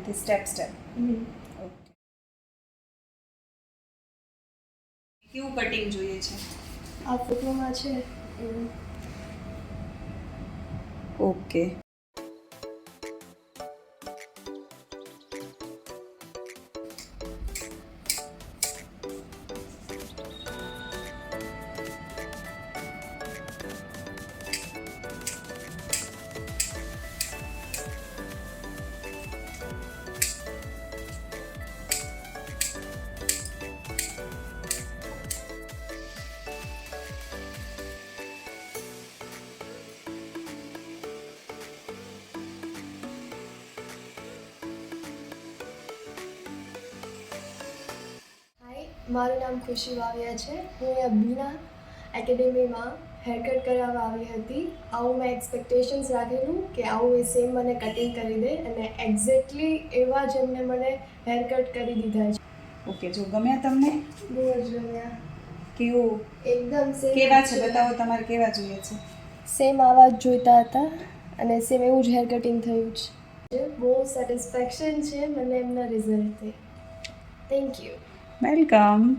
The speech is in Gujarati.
અહીંયાથી સ્ટેપ ઓકે. કેવું કટિંગ જોઈએ છે? આ ફોટોમાં છે એવું. ઓકે. મારું નામ ખુશી વાવિયા છે. હું અહીંયા બીના એકેડેમીમાં હેરકટ કરાવવા આવી હતી. આવું મેં એક્સપેક્ટેશન્સ રાખેલું કે આવું એ સેમ મને કટિંગ કરી દે અને એક્ઝેક્ટલી એવા જ એમને મને હેરકટ કરી દીધા છે. ઓકે, જો ગમ્યા તમને? બહુ જ ગમ્યા. કેવું? એકદમ સેમ કેવા છે બતાવો, તમારે કેવા જોઈએ છે? સેમ આવા જ જોઈતા હતા અને સેમ એવું જ હેર કટિંગ થયું છે. બહુ સેટિસ્ફેક્શન છે મને એમના રિઝલ્ટથી. Thank you. વેલકમ.